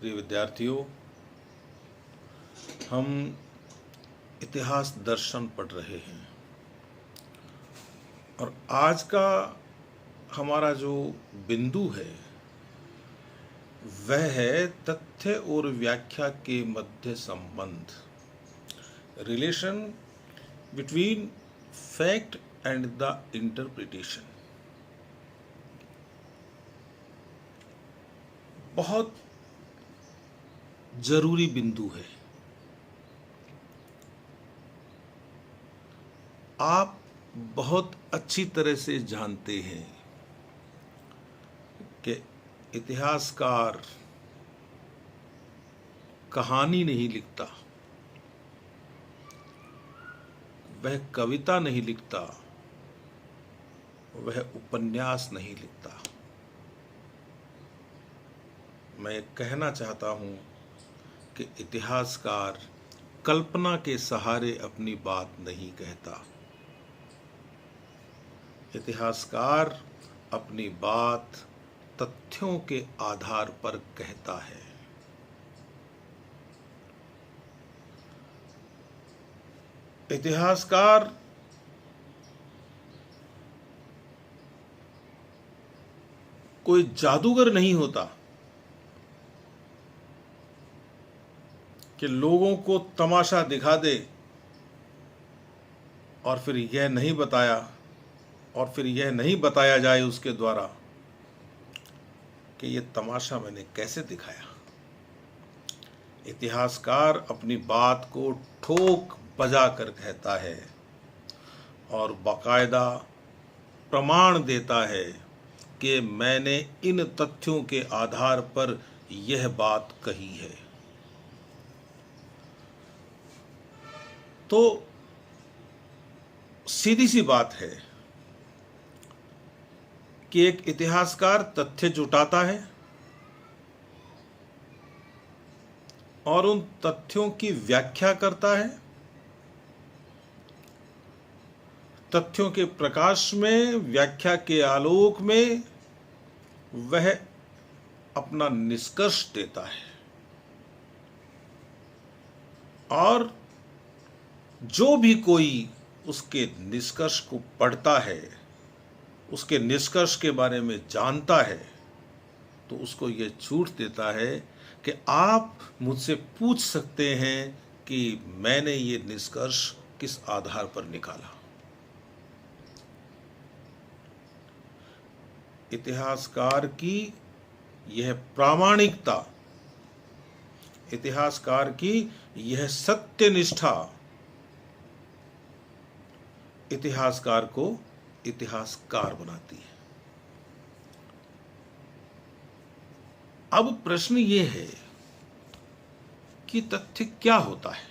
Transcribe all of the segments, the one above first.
प्रिय विद्यार्थियों, हम इतिहास दर्शन पढ़ रहे हैं और आज का हमारा जो बिंदु है वह है तथ्य और व्याख्या के मध्य संबंध, relation between fact and the interpretation. बहुत जरूरी बिंदु है। आप बहुत अच्छी तरह से जानते हैं कि इतिहासकार कहानी नहीं लिखता, वह कविता नहीं लिखता, वह उपन्यास नहीं लिखता। मैं कहना चाहता हूं कि इतिहासकार कल्पना के सहारे अपनी बात नहीं कहता। इतिहासकार अपनी बात तथ्यों के आधार पर कहता है। इतिहासकार कोई जादूगर नहीं होता कि लोगों को तमाशा दिखा दे और फिर यह नहीं बताया जाए उसके द्वारा कि यह तमाशा मैंने कैसे दिखाया। इतिहासकार अपनी बात को ठोक बजा कर कहता है और बाकायदा प्रमाण देता है कि मैंने इन तथ्यों के आधार पर यह बात कही है। तो सीधी सी बात है कि एक इतिहासकार तथ्य जुटाता है और उन तथ्यों की व्याख्या करता है। तथ्यों के प्रकाश में, व्याख्या के आलोक में वह अपना निष्कर्ष देता है और जो भी कोई उसके निष्कर्ष को पढ़ता है, उसके निष्कर्ष के बारे में जानता है, तो उसको यह छूट देता है कि आप मुझसे पूछ सकते हैं कि मैंने ये निष्कर्ष किस आधार पर निकाला। इतिहासकार की यह प्रामाणिकता, इतिहासकार की यह सत्यनिष्ठा इतिहासकार को इतिहासकार बनाती है। अब प्रश्न ये है कि तथ्य क्या होता है?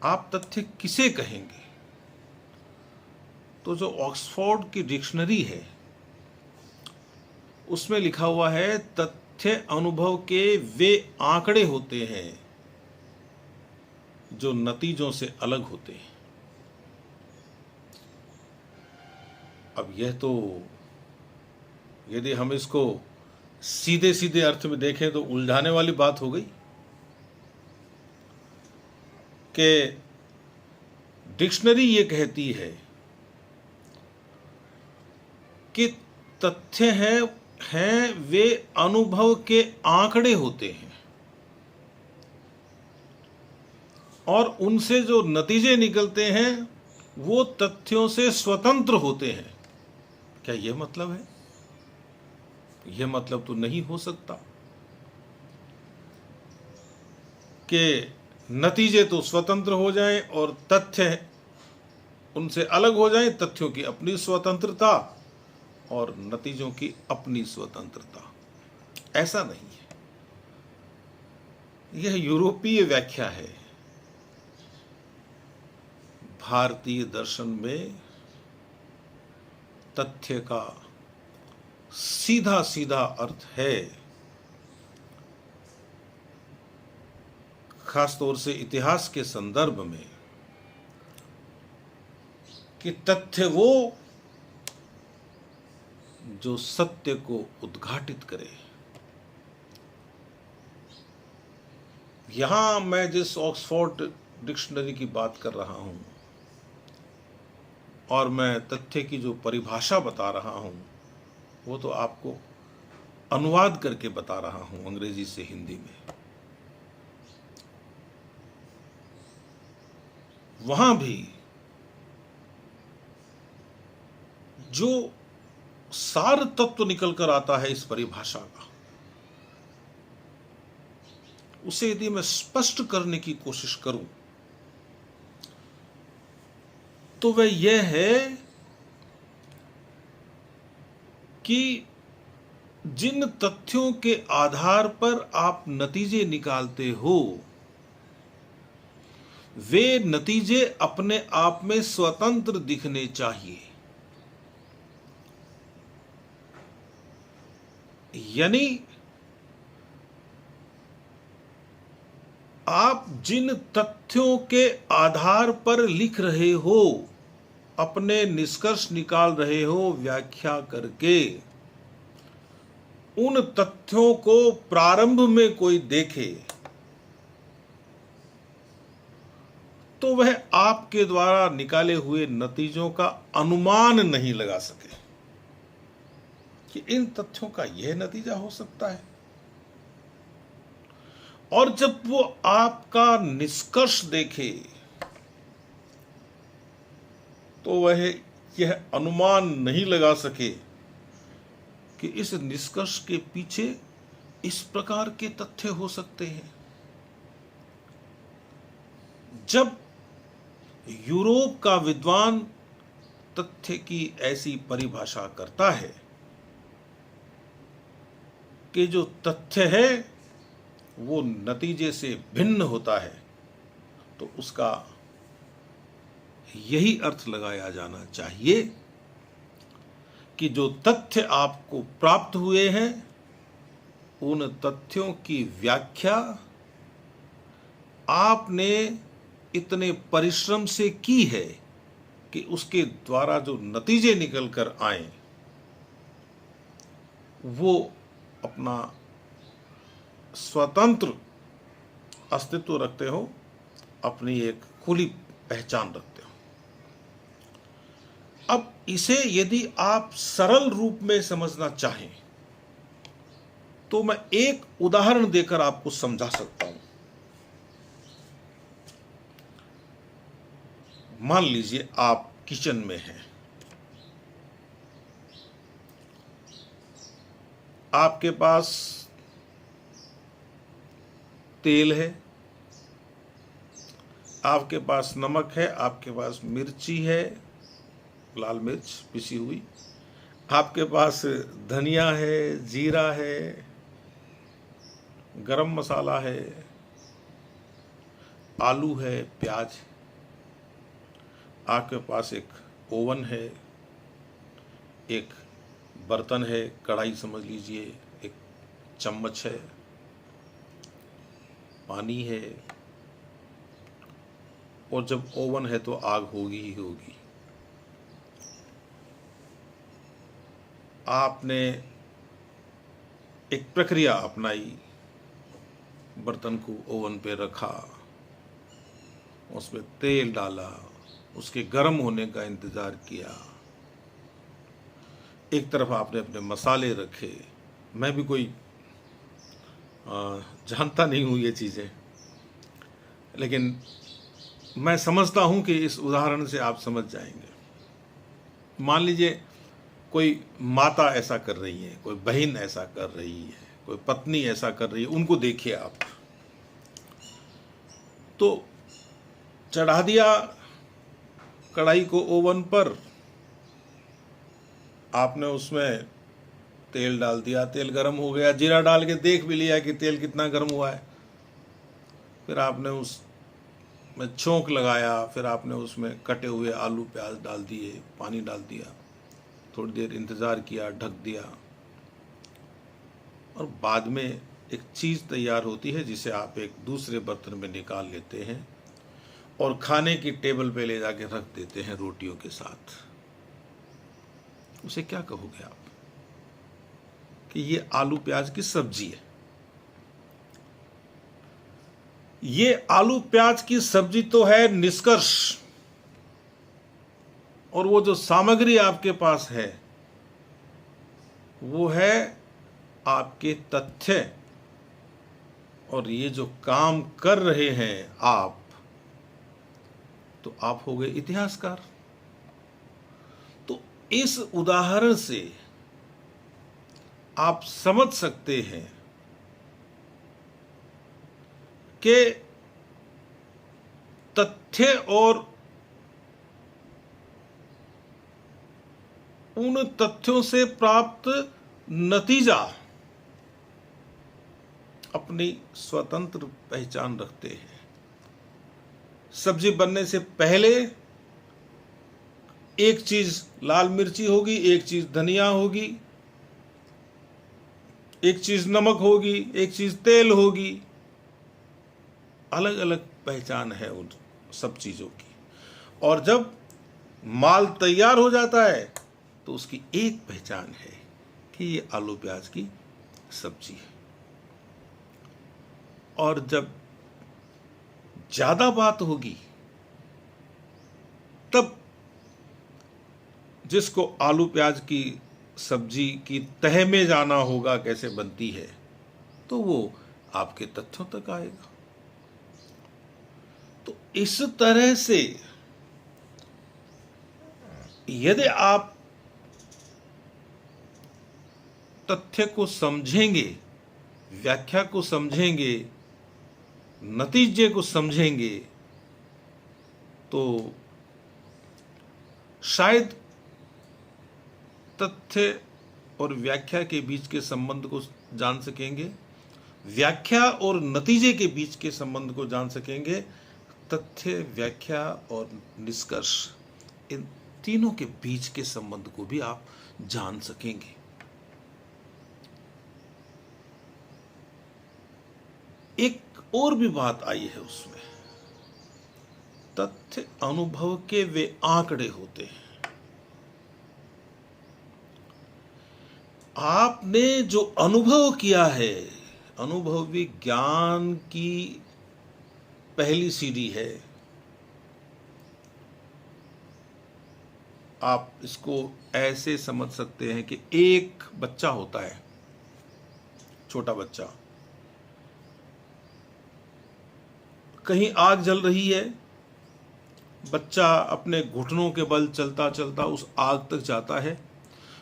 आप तथ्य किसे कहेंगे? तो जो ऑक्सफोर्ड की डिक्शनरी है उसमें लिखा हुआ है, तथ्य अनुभव के वे आंकड़े होते हैं जो नतीजों से अलग होते हैं। अब यह तो यदि हम इसको सीधे सीधे अर्थ में देखें तो उलझाने वाली बात हो गई कि डिक्शनरी ये कहती है कि तथ्य हैं वे अनुभव के आंकड़े होते हैं और उनसे जो नतीजे निकलते हैं वो तथ्यों से स्वतंत्र होते हैं। क्या यह मतलब है? यह मतलब तो नहीं हो सकता कि नतीजे तो स्वतंत्र हो जाएं और तथ्य उनसे अलग हो जाएं। तथ्यों की अपनी स्वतंत्रता और नतीजों की अपनी स्वतंत्रता, ऐसा नहीं है। यह यूरोपीय व्याख्या है। भारतीय दर्शन में तथ्य का सीधा सीधा अर्थ है, खासतौर से इतिहास के संदर्भ में, कि तथ्य वो जो सत्य को उद्घाटित करे, यहाँ मैं जिस ऑक्सफोर्ड डिक्शनरी की बात कर रहा हूँ और मैं तथ्य की जो परिभाषा बता रहा हूँ वो तो आपको अनुवाद करके बता रहा हूँ अंग्रेजी से हिंदी में। वहाँ भी जो सार तत्व निकल कर आता है इस परिभाषा का, उसे यदि मैं स्पष्ट करने की कोशिश करूं तो वह यह है कि जिन तथ्यों के आधार पर आप नतीजे निकालते हो वे नतीजे अपने आप में स्वतंत्र दिखने चाहिए। यानी आप जिन तथ्यों के आधार पर लिख रहे हो, अपने निष्कर्ष निकाल रहे हो व्याख्या करके, उन तथ्यों को प्रारंभ में कोई देखे तो वह आपके द्वारा निकाले हुए नतीजों का अनुमान नहीं लगा सके कि इन तथ्यों का यह नतीजा हो सकता है। और जब वो आपका निष्कर्ष देखे तो वह यह अनुमान नहीं लगा सके कि इस निष्कर्ष के पीछे इस प्रकार के तथ्य हो सकते हैं। जब यूरोप का विद्वान तथ्य की ऐसी परिभाषा करता है कि जो तथ्य है वो नतीजे से भिन्न होता है, तो उसका यही अर्थ लगाया जाना चाहिए कि जो तथ्य आपको प्राप्त हुए हैं उन तथ्यों की व्याख्या आपने इतने परिश्रम से की है कि उसके द्वारा जो नतीजे निकल कर आए वो अपना स्वतंत्र अस्तित्व रखते हो, अपनी एक खुली पहचान रखते हो। अब इसे यदि आप सरल रूप में समझना चाहें तो मैं एक उदाहरण देकर आपको समझा सकता हूं। मान लीजिए आप किचन में हैं, आपके पास तेल है, आपके पास नमक है, आपके पास मिर्ची है, लाल मिर्च पिसी हुई, आपके पास धनिया है, जीरा है, गरम मसाला है, आलू है, प्याज, आपके पास एक ओवन है, एक बर्तन है, कढ़ाई समझ लीजिए, एक चम्मच है, पानी है, और जब ओवन है तो आग होगी ही होगी। आपने एक प्रक्रिया अपनाई, बर्तन को ओवन पे रखा, उसमें तेल डाला, उसके गर्म होने का इंतज़ार किया, एक तरफ आपने अपने मसाले रखे। मैं भी कोई जानता नहीं हूँ ये चीज़ें, लेकिन मैं समझता हूँ कि इस उदाहरण से आप समझ जाएंगे। मान लीजिए कोई माता ऐसा कर रही है, कोई बहन ऐसा कर रही है, कोई पत्नी ऐसा कर रही है, उनको देखिए आप। तो चढ़ा दिया कढ़ाई को ओवन पर, आपने उसमें तेल डाल दिया, तेल गर्म हो गया, जीरा डाल के देख भी लिया कि तेल कितना गर्म हुआ है, फिर आपने उसमें छोंक लगाया, फिर आपने उसमें कटे हुए आलू प्याज डाल दिए, पानी डाल दिया, थोड़ी देर इंतज़ार किया, ढक दिया, और बाद में एक चीज़ तैयार होती है जिसे आप एक दूसरे बर्तन में निकाल लेते हैं और खाने की टेबल पे ले जाके रख देते हैं रोटियों के साथ। उसे क्या कहोगे आप? कि ये आलू प्याज की सब्जी है। ये आलू प्याज की सब्जी तो है निष्कर्ष, और वो जो सामग्री आपके पास है वो है आपके तथ्य, और ये जो काम कर रहे हैं आप, तो आप हो गए इतिहासकार। तो इस उदाहरण से आप समझ सकते हैं कि तथ्य और उन तथ्यों से प्राप्त नतीजा अपनी स्वतंत्र पहचान रखते हैं। सब्जी बनने से पहले एक चीज लाल मिर्ची होगी, एक चीज धनिया होगी, एक चीज नमक होगी, एक चीज तेल होगी। अलग अलग पहचान है उन सब चीजों की। और जब माल तैयार हो जाता है तो उसकी एक पहचान है कि ये आलू प्याज की सब्जी है। और जब ज्यादा बात होगी तब जिसको आलू प्याज की सब्जी की तह में जाना होगा कैसे बनती है, तो वो आपके तथ्यों तक आएगा। तो इस तरह से यदि आप तथ्य को समझेंगे, व्याख्या को समझेंगे, नतीजे को समझेंगे, तो शायद तथ्य और व्याख्या के बीच के संबंध को जान सकेंगे, व्याख्या और नतीजे के बीच के संबंध को जान सकेंगे, तथ्य, व्याख्या और निष्कर्ष, इन तीनों के बीच के संबंध को भी आप जान सकेंगे। एक और भी बात आई है उसमें, तथ्य अनुभव के वे आंकड़े होते हैं। आपने जो अनुभव किया है, अनुभव भी ज्ञान की पहली सीढ़ी है। आप इसको ऐसे समझ सकते हैं कि एक बच्चा होता है, छोटा बच्चा, कहीं आग जल रही है, बच्चा अपने घुटनों के बल चलता चलता उस आग तक जाता है,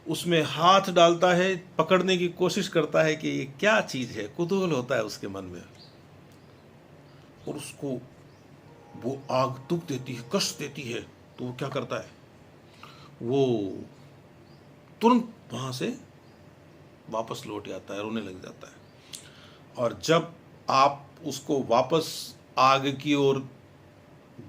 उसमें हाथ डालता है, पकड़ने की कोशिश करता है कि ये क्या चीज है, कुतूहल होता है उसके मन में, और उसको वो आग दुख देती है, कष्ट देती है, तो वो क्या करता है, वो तुरंत वहां से वापस लौट आता है, रोने लग जाता है। और जब आप उसको वापस आग की ओर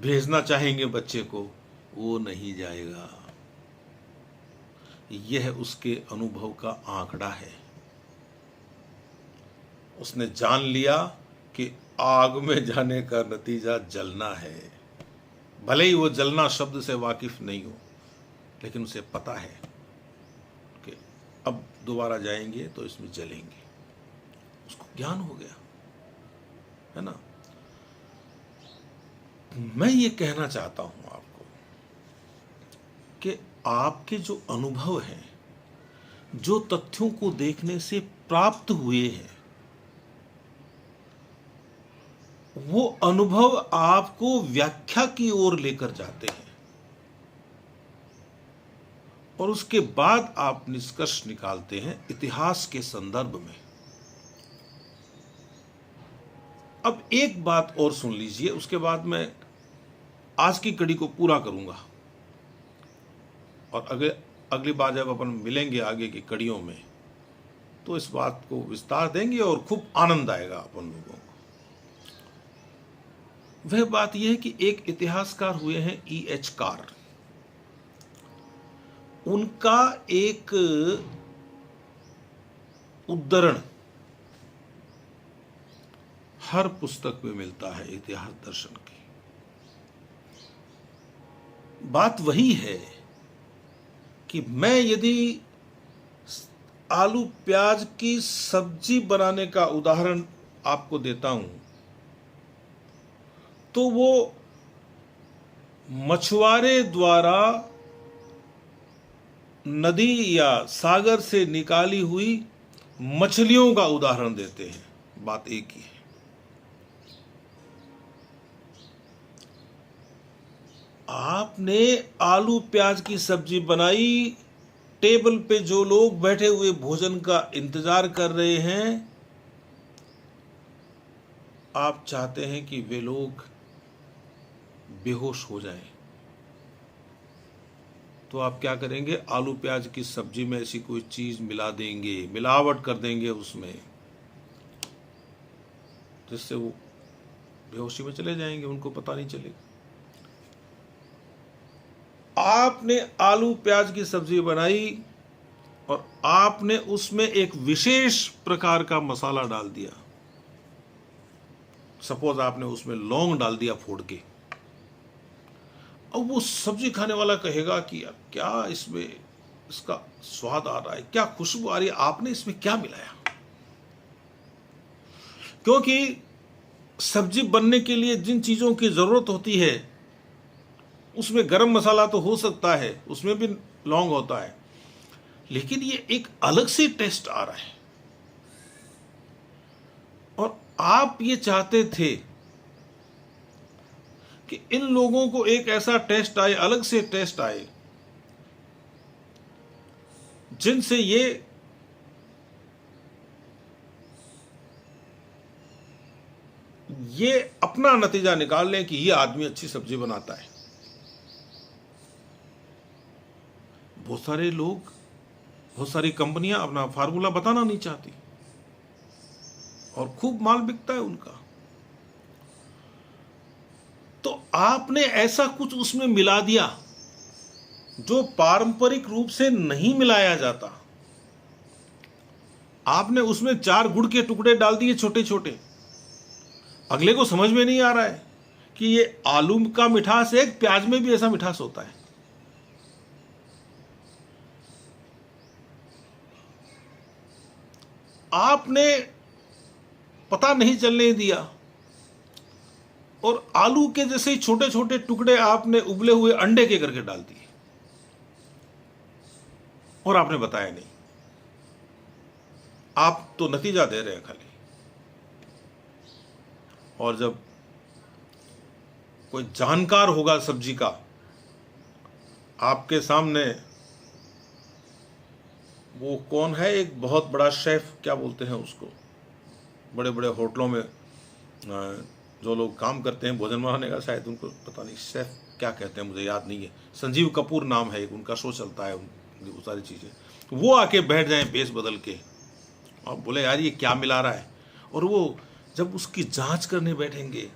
भेजना चाहेंगे बच्चे को, वो नहीं जाएगा। यह उसके अनुभव का आंकड़ा है। उसने जान लिया कि आग में जाने का नतीजा जलना है। भले ही वो जलना शब्द से वाकिफ नहीं हो, लेकिन उसे पता है कि अब दोबारा जाएंगे तो इसमें जलेंगे। उसको ज्ञान हो गया है ना। मैं ये कहना चाहता हूं आपको कि आपके जो अनुभव हैं, जो तथ्यों को देखने से प्राप्त हुए हैं, वो अनुभव आपको व्याख्या की ओर लेकर जाते हैं, और उसके बाद आप निष्कर्ष निकालते हैं इतिहास के संदर्भ में। अब एक बात और सुन लीजिए, उसके बाद मैं आज की कड़ी को पूरा करूंगा, और अगली बार जब अपन मिलेंगे आगे की कड़ियों में, तो इस बात को विस्तार देंगे और खूब आनंद आएगा अपन लोगों को। वह बात यह है कि एक इतिहासकार हुए हैं E.H. कार। उनका एक उद्धरण हर पुस्तक में मिलता है इतिहास दर्शन की। बात वही है कि मैं यदि आलू प्याज की सब्जी बनाने का उदाहरण आपको देता हूं, तो वो मछुआरे द्वारा नदी या सागर से निकाली हुई मछलियों का उदाहरण देते हैं। बात एक ही है। आपने आलू प्याज की सब्जी बनाई, टेबल पे जो लोग बैठे हुए भोजन का इंतजार कर रहे हैं, आप चाहते हैं कि वे लोग बेहोश हो जाएं, तो आप क्या करेंगे? आलू प्याज की सब्जी में ऐसी कोई चीज मिला देंगे, मिलावट कर देंगे उसमें, जिससे वो बेहोशी में चले जाएंगे, उनको पता नहीं चलेगा। आपने आलू प्याज की सब्जी बनाई और आपने उसमें एक विशेष प्रकार का मसाला डाल दिया। सपोज आपने उसमें लौंग डाल दिया फोड़ के। अब वो सब्जी खाने वाला कहेगा कि यार क्या इसमें इसका स्वाद आ रहा है, क्या खुशबू आ रही है, आपने इसमें क्या मिलाया? क्योंकि सब्जी बनने के लिए जिन चीजों की जरूरत होती है उसमें गरम मसाला तो हो सकता है, उसमें भी लौंग होता है, लेकिन ये एक अलग से टेस्ट आ रहा है। और आप ये चाहते थे कि इन लोगों को एक ऐसा टेस्ट आए, अलग से टेस्ट आए, जिनसे ये अपना नतीजा निकाल लें कि ये आदमी अच्छी सब्जी बनाता है। बहुत सारे लोग, बहुत सारी कंपनियां अपना फार्मूला बताना नहीं चाहती और खूब माल बिकता है उनका। तो आपने ऐसा कुछ उसमें मिला दिया जो पारंपरिक रूप से नहीं मिलाया जाता। आपने उसमें 4 गुड़ के टुकड़े डाल दिए छोटे छोटे। अगले को समझ में नहीं आ रहा है कि ये आलू का मिठास है, प्याज में भी ऐसा मिठास होता है। आपने पता नहीं चलने दिया और आलू के जैसे ही छोटे छोटे टुकड़े आपने उबले हुए अंडे के करके डाल दिए और आपने बताया नहीं। आप तो नतीजा दे रहे हैं खाली। और जब कोई जानकार होगा सब्जी का आपके सामने, वो कौन है, एक बहुत बड़ा शेफ, क्या बोलते हैं उसको, बड़े बड़े होटलों में जो लोग काम करते हैं भोजन बनाने का, शायद उनको पता नहीं शेफ क्या कहते हैं, मुझे याद नहीं है। संजीव कपूर नाम है, एक उनका शो चलता है, उनकी वो सारी चीज़ें। वो आके बैठ जाएं पेश बदल के और बोले यार ये क्या मिला रहा है, और वो जब उसकी जांच करने बैठेंगे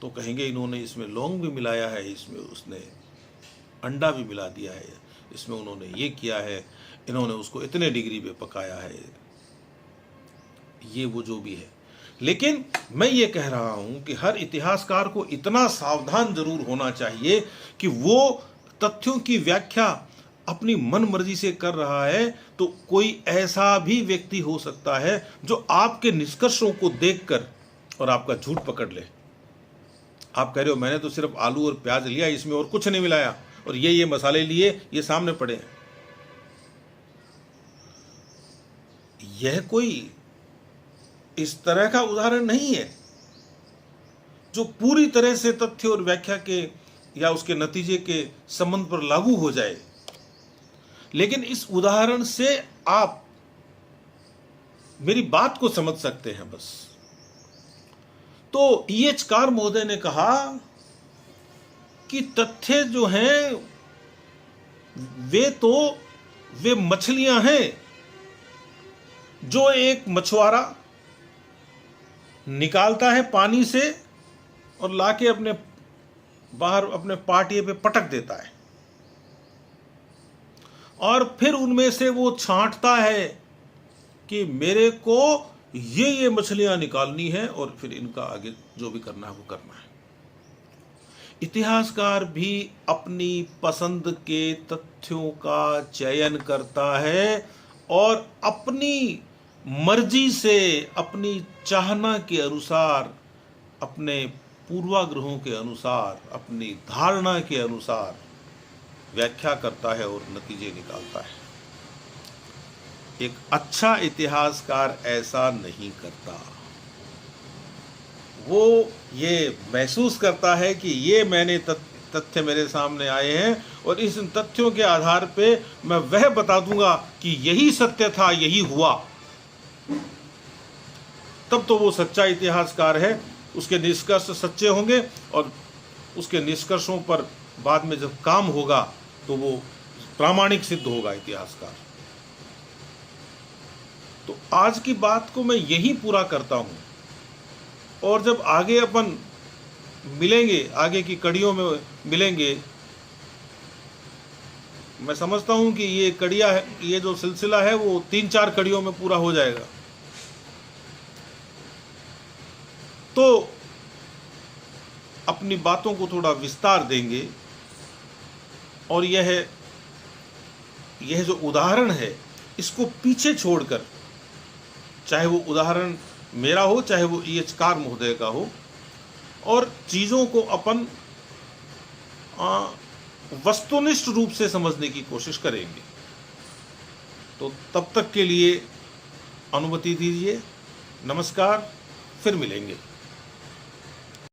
तो कहेंगे इन्होंने इसमें लौंग भी मिलाया है, इसमें उसने अंडा भी मिला दिया है, इसमें उन्होंने ये किया है, इन्होंने उसको इतने डिग्री पे पकाया है, ये वो जो भी है। लेकिन मैं ये कह रहा हूं कि हर इतिहासकार को इतना सावधान जरूर होना चाहिए कि वो तथ्यों की व्याख्या अपनी मन मर्जी से कर रहा है तो कोई ऐसा भी व्यक्ति हो सकता है जो आपके निष्कर्षों को देखकर और आपका झूठ पकड़ ले। आप कह रहे हो मैंने तो सिर्फ आलू और प्याज लिया, इसमें और कुछ नहीं मिलाया, और ये मसाले लिए, ये सामने पड़े हैं। यह कोई इस तरह का उदाहरण नहीं है जो पूरी तरह से तथ्य और व्याख्या के या उसके नतीजे के संबंध पर लागू हो जाए, लेकिन इस उदाहरण से आप मेरी बात को समझ सकते हैं बस। तो E.H. कार महोदय ने कहा कि तथ्य जो हैं वे मछलियां हैं जो एक मछुआरा निकालता है पानी से और लाके अपने बाहर अपने पाटिये पे पटक देता है, और फिर उनमें से वो छांटता है कि मेरे को ये मछलियां निकालनी है और फिर इनका आगे जो भी करना है वो करना है। इतिहासकार भी अपनी पसंद के तथ्यों का चयन करता है और अपनी मर्जी से, अपनी चाहना के अनुसार अपने पूर्वाग्रहों के अनुसार, अपनी धारणा के अनुसार व्याख्या करता है और नतीजे निकालता है। एक अच्छा इतिहासकार ऐसा नहीं करता। वो ये महसूस करता है कि ये मैंने तथ्य मेरे सामने आए हैं और इस तथ्यों के आधार पे मैं वह बता दूंगा कि यही सत्य था, यही हुआ। तब तो वो सच्चा इतिहासकार है। उसके निष्कर्ष सच्चे होंगे और उसके निष्कर्षों पर बाद में जब काम होगा तो वो प्रामाणिक सिद्ध होगा इतिहासकार। तो आज की बात को मैं यही पूरा करता हूं और जब आगे अपन मिलेंगे, आगे की कड़ियों में मिलेंगे, मैं समझता हूं कि ये कड़ियां है, ये जो सिलसिला है वो 3-4 कड़ियों में पूरा हो जाएगा। तो अपनी बातों को थोड़ा विस्तार देंगे और यह जो उदाहरण है इसको पीछे छोड़कर, चाहे वो उदाहरण मेरा हो चाहे वो ईएचकार महोदय का हो, और चीज़ों को अपन वस्तुनिष्ठ रूप से समझने की कोशिश करेंगे। तो तब तक के लिए अनुमति दीजिए। नमस्कार, फिर मिलेंगे।